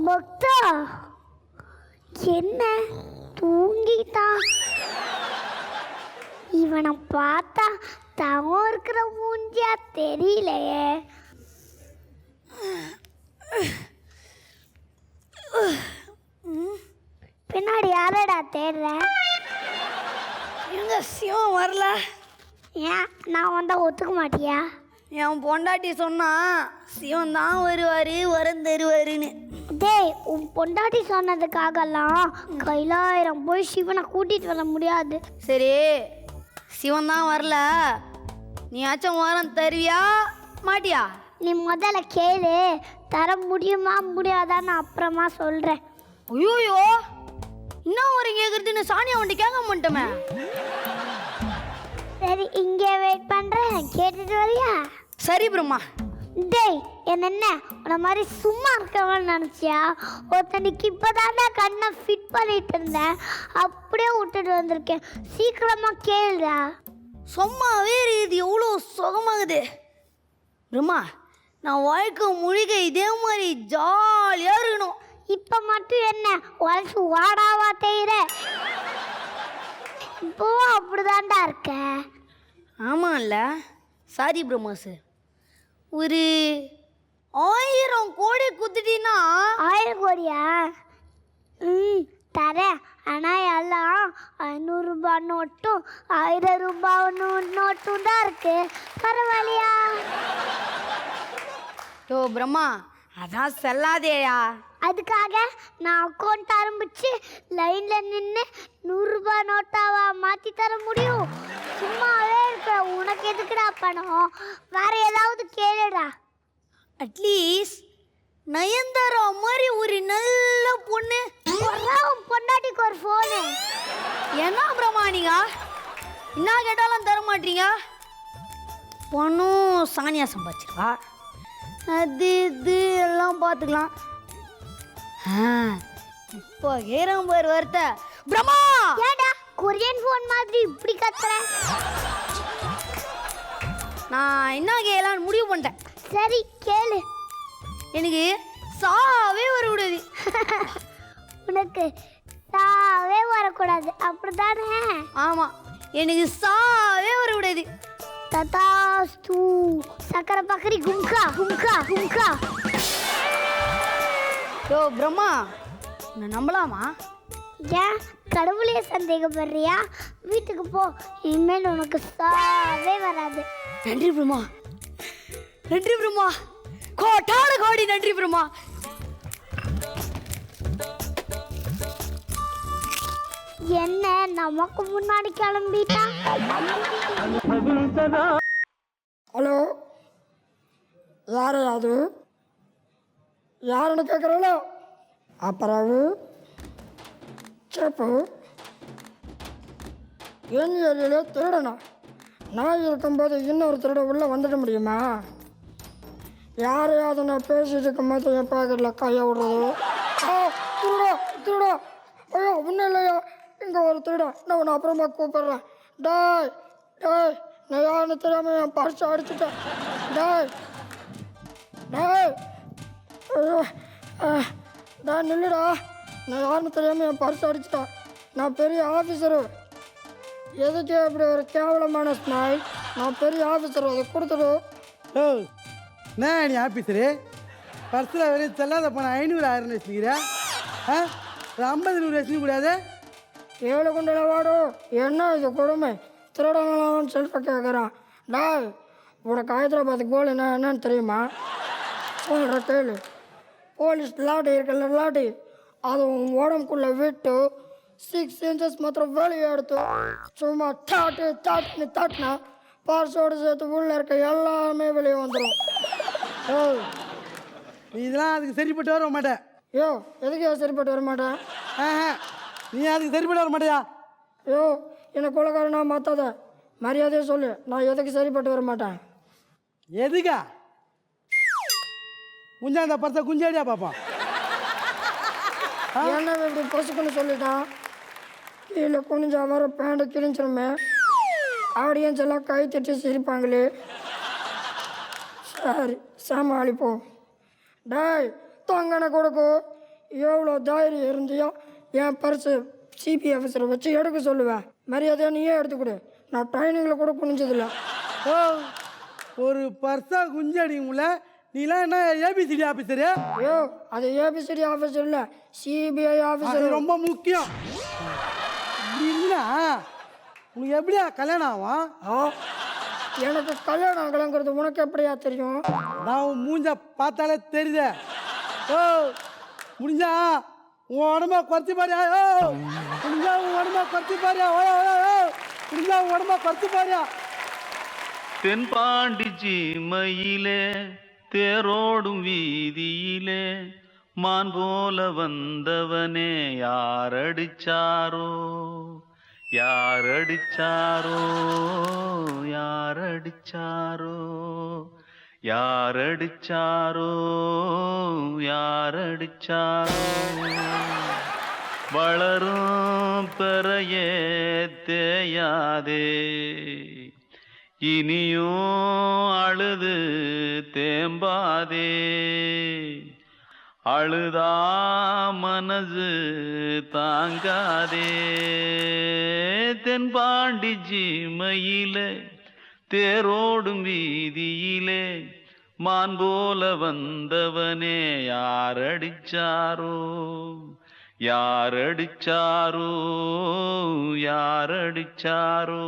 பக்தா என்ன தூங்கிட்டான்? இவனை பார்த்தா தவம் இருக்கிற மூஞ்சியா தெரியலையே. பின்னாடி யாரடா தேடுற? எங்க சிவம் வரல. ஏன் நான் வந்தா ஒத்துக்க மாட்டியா? என் பொண்டாட்டி சொன்னா சிவன் தான் வருவாரு வரம் தருவாருன்னு. டேய், உன் பொண்டாட்டி சொன்னதுக்காகலாம் கைலாயிரம் போய் சிவனை கூட்டிட்டு வர முடியாது. சரி, சிவன் தான் வரல, நீயாச்சும் வரம் தருவியா மாட்டியா? நீ முதல்ல கேளு, தர முடியுமா முடியாதான்னு அப்புறமா சொல்கிறேன். ஐயோயோ, இன்னும் வரை கேட்குறதுன்னு சாணியா வந்துட்டு கேட்க மாட்டோமே. சரி, இங்கே வெயிட் பண்ணுறேன், கேட்டுட்டு வரியா? சரி பிரம்மா. டேய், என்ன உன்ன மாதிரி சும்மா இருக்கவன்னு நினச்சியா? ஒருத்தனுக்கு இப்போதானே கண்ணை ஃபிட் பண்ணிட்டு இருந்தேன், அப்படியே விட்டுட்டு வந்திருக்கேன். சீக்கிரமாக கேளுடா. சும்மாவே இது எவ்வளோ சுகமாகுது பிரம்மா. நான் வாழ்க்கை முழுக்க இதே மாதிரி ஜாலியாக இருக்கணும். இப்போ மட்டும் என்ன உழைச்சி வாடாவா தேயிற? இப்போவும் அப்படிதான்டா இருக்க. ஆமாம்ல. சாரி பிரம்மா சார், ஒரு 1000 கோடி குத்துட்டீங்கன்னா. 1000 கோடியா? தரேன். ஆனால் எல்லாம் 500 ரூபாய் நோட்டும் 1000 ரூபாய் நோட்டும் தான் இருக்கு. பரவாயில்லையா? ஓ பிரம்மா, அதான் செல்லாதேயா. அதுக்காக நான் அக்கௌண்ட் ஆரம்பிச்சு லைனில் நின்று 100 ரூபாய் நோட்டாவா மாற்றி தர முடியும்? சும்மாவே இருக்க. உனக்கு எதுக்குடா பணம்? வேற ஏதாவது கேளுடா. அட்லீஸ்ட் நயன்தாரா மாதிரி ஒரு நல்ல பொண்ணு. பொண்டாட்டிக்கு ஒரு ஃபோனு. என்ன பிரம்மா நீங்க என்ன கேட்டாலும் தர மாட்டீங்க? பொண்ணும் சானியா சம்பாதிச்சிருவா, அது இது எல்லாம் பார்த்துக்கலாம். இப்போ ஏறம் பேர் வருத்த பிரம்மா. ஏடா கொரியன் ஃபோன் மாதிரி இப்படி கத்துற? நான் என்ன கேளான்னு முடிவு பண்ணிட்டேன். சரி கேளு. எனக்கு சாவே வரக்கூடாது. உனக்கு சாவே வரக்கூடாது, அப்படிதானே? ஆமாம், எனக்கு சாவே வரக்கூடாது. ததாஸ்து. சக்கரை பக்கரி கும்கா கும்கா கும்கா. யோ பிரம்மா, நான் நம்பலாமா? ஏன் கடவுளையே சந்தேகப்படுறியா? வீட்டுக்கு போ, இனிமேல் உனக்கு சாவே வராது. நன்றி பிரம்மா, நன்றி பிரம்மா, கோட்டான கோடி நன்றி பிரம்மா. என்ன நமக்கு முன்னாடி கிளம்பிட்டா? ஹலோ, யாரு அது? யாருன்னு கேட்குறீங்களோ? அப்புறம் சேப்பு என் ஏரியாலே திருடனா? நான் இருக்கும்போது இன்னொரு திருட உள்ளே வந்துட முடியுமா? யாரையாவது நான் பேசிட்டு இருக்கும்போது என் பாக்கெட்டில் கையை விடுறது. திருடா திருடா, ஐயோ ஒன்றும் இல்லையா, இங்கே ஒரு திருடா, நான் உன்னை அப்புறமா கூப்பிட்றேன். டாய் டாய், நான் யாருன்னு தெரியாமல் என் பர்ஸை அடிச்சுட்டேன். டாய் டாய், ஐயோ டா நில்லுடா, நான் யாருன்னு தெரியாமல் என் பர்ஸை அடிச்சிட்டேன். நான் பெரிய ஆஃபீஸரு. எதுக்கு இப்படி ஒரு கேவலமான ஸ்மைல்? நான் பெரிய ஆஃபீஸரு, அதை கொடுத்துடு. ஓ, என்ன நீ ஆஃபீஸரு? பர்ஸில் வெறும் செல்லாத போன 500 1000 வச்சுக்கிறா? ஒரு 50 100 வச்சுக்க கூடாது? 7 குண்டல வாடு. என்ன இது கொடுமை? திருடங்களான்னு செல்ஃபை கேட்குறான். டாய், உனக்கு ஹைதராபாத் கோல் என்னன்னு தெரியுமா? சொல்கிற கேளு. போலீஸ் லாட்டி இருக்குல்ல, லாட்டி, அது உன் உடம்புக்குள்ளே விட்டு 6 inches மாத்திரம் வெளியே எடுத்து சும்மா தாட்டினா பர்ஸோடு சேர்த்து உள்ளே இருக்க எல்லாமே வெளியே வந்துடும். ஓ, நீ இதெல்லாம் அதுக்கு சரிப்பட்டு வர மாட்டேன். யோ, எதுக்கு சரிப்பட்டு வர மாட்டேன்? நீ அதுக்கு சரிப்பட்டு வர மாட்டியா? யோ, என்னை கொலைக்காரனா மாற்றாத, மரியாதையை சொல்லு. நான் எதுக்கு சரிப்பட்டு வர மாட்டேன்? எதுக்கா? குஞ்சா அந்த பர்ஸை குஞ்சாடியா பார்ப்போம். என்ன இப்படி பொசுக்குன்னு சொல்லிட்டான்? கீழே குனிஞ்சா வர பேண்டை கிழிஞ்சிருமே. ஆடியன்ஸ் எல்லாம் கை தட்டி சிரிப்பாங்களே. சரி, சமாளிப்போம். டாய், தொங்கனை கொடுக்கும். எவ்வளோ தைரியம் இருந்தியோ என் பர்ஸு சிபி ஆஃபீஸரை வச்சு எடுக்க சொல்லுவேன். மரியாதையாக நீயே எடுத்துக்கொடு. நான் ட்ரைனிங்கில் கூட குனிஞ்சதில்ல. ஓ ஒரு பர்ஸா குஞ்சடிங்கள நீலாம் என்ன ஏபிசிடி ஆஃபீஸரு? ஐயோ அது ஏபிசிடி ஆஃபீஸர் இல்லை, சிபிஐ ஆஃபீஸர். அது ரொம்ப முக்கியம். இப்படி இருந்தா உனக்கு எப்படியா கல்யாணம் ஆகும்? எனக்கு கல்யாணம் ஆகலைங்கிறது உனக்கு எப்படியா தெரியும்? நான் உன் மூஞ்ச பார்த்தாலே தெரியுதே. ஓ முடிஞ்சா உன் உடம்ப குறைச்சி பாரியா? ஓ முடிஞ்சா உன் உடம்ப குறைச்சி பாரியா? ஓ முடிஞ்சா உன் உடம்ப குறைச்சி பாரியா? தென்பாண்டி சீமையிலே தேரோடும் வீதியிலே மான் போல வந்தவனே யாரடிச்சாரோ யாரடிச்சாரோ யாரடிச்சாரோ யாரடிச்சாரோ யாரடிச்சாரோ வளரும் பெறையே தேயாதே இனியும் அழுது தேம்பாதே அழுதா மனசு தாங்காதே தென்பாண்டி ஜீமையிலே தேரோடும் வீதியிலே மான் போல வந்தவனே யாரடிச்சாரோ யாரடிச்சாரோ யாரடிச்சாரோ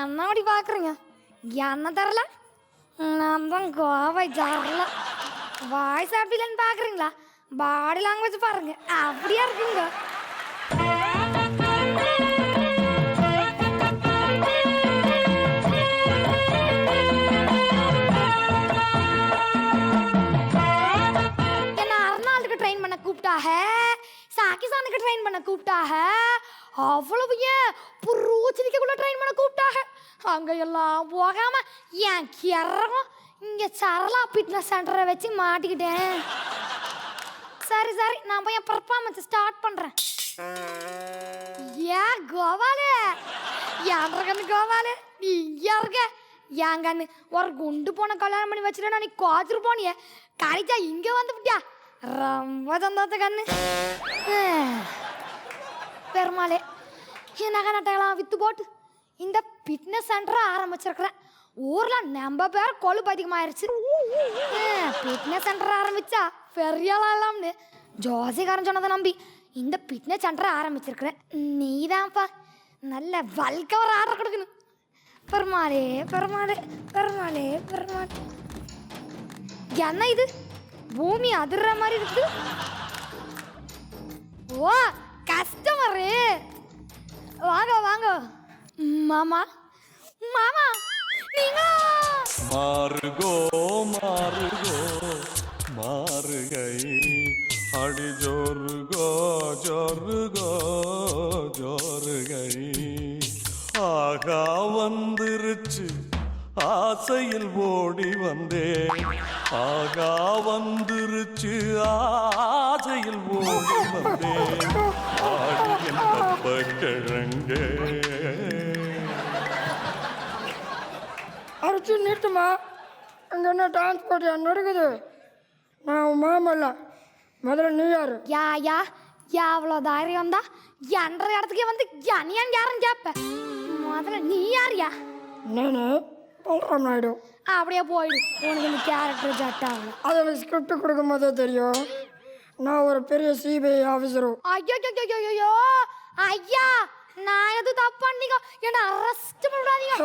என்ன அப்படி பார்க்குறீங்க? என்ன தரல? நான் தான் கோவை தரல. வாய்ஸ் அப்படி இல்லைன்னு பார்க்குறீங்களா? பாடி லாங்குவேஜ் பாருங்க, அப்படியா இருக்குங்க. என்ன அர்னால்டுக்கு ட்ரெயின் பண்ண கூப்பிட்டாக, சாக்கிசானுக்கு ட்ரெயின் பண்ண கூப்பிட்டாக, அவ்வளவு ஏன் புருச்சிரிக்கக்குள்ள ட்ரெயின் பண்ண கூப்பிட்டாக. அங்கே எல்லாம் போகாம என் கிறகம் இங்கே சரளா ஃபிட்னஸ் சென்டரை வச்சு மாட்டிக்கிட்டேன். சரி சரி, நான் போய் என் பர்ஃபார்மன்ஸ் ஸ்டார்ட் பண்ணுறேன். ஏன் கோபாலு, என் கண்ணு கோபாலு, நீ இங்கே இருக்க. என் கண்ணு ஒரு குண்டு போன கல்யாணம் பண்ணி வச்சுட்டா, நீ கோச்சிட்டு போனிய கரைச்சா இங்கே வந்து விட்டியா. ரொம்ப சந்தோஷ கண்ணு. பெருமாளே, என் நகை நட்டையெல்லாம் விற்று போட்டு இந்த ஃபிட்னஸ் சென்டரை ஆரம்பிச்சிருக்கிறேன். ஊரில் நம்ம பேர் கொழுப்பு அதிகமாயிருச்சு. ஃபிட்னஸ் சென்டர் ஆரம்பித்தா பெரியாலாம்னு ஜோசிகாரன் சொன்னதை நம்பி இந்த ஃபிட்னஸ் சென்டரை ஆரம்பிச்சிருக்கிறேன். நீ தான்ப்பா நல்ல வல்க ஒரு ஆர்டர் கொடுக்கணும். பெருமாளே பெருமாளே பெருமாளே பெருமாளே, என்ன இது பூமி அதிர்ற மாதிரி இருக்கு. ஓ கஸ்டமரு, வாங்க வாங்க. மாமா மாமா நீங்க மாறுகோ மாறுகோ மாறுகை அடி ஜோருகோ ஜோருகோ ஜோருகை ஆகா வந்துருச்சு ஆசையில் ஓடி வந்தேன். ஆகா வந்துருச்சு ஆசையில் ஓடி வந்தேன். ஆடியின் தப்ப கிழங்கே அரைச்சி நிறுத்துமா. அங்கே என்ன டிரான்ஸ்போர்ட் நடக்குது? நான் உன் மாமல்ல, முதல்ல நீ யாரு? யா யா எவ்வளோ தைரியம் தான் என்ற இடத்துக்கே வந்து என்னையான்னு யாருன்னு கேட்ப. முதல்ல நீ யாரியா? நானு பல்ராம் நாயுடு. அப்படியே போயிடு, உனக்கு இந்த கேரக்டர் ஜட் ஆகல. அதில் ஸ்கிரிப்ட் கொடுக்கும் போதே தெரியும் நான் ஒரு பெரிய சிபிஐ ஆஃபீஸரு. ஐயோ ஐயா, நான் எது தப்பு பண்ணிக்கோ, என்ன அரெஸ்ட் பண்ணாதீங்க.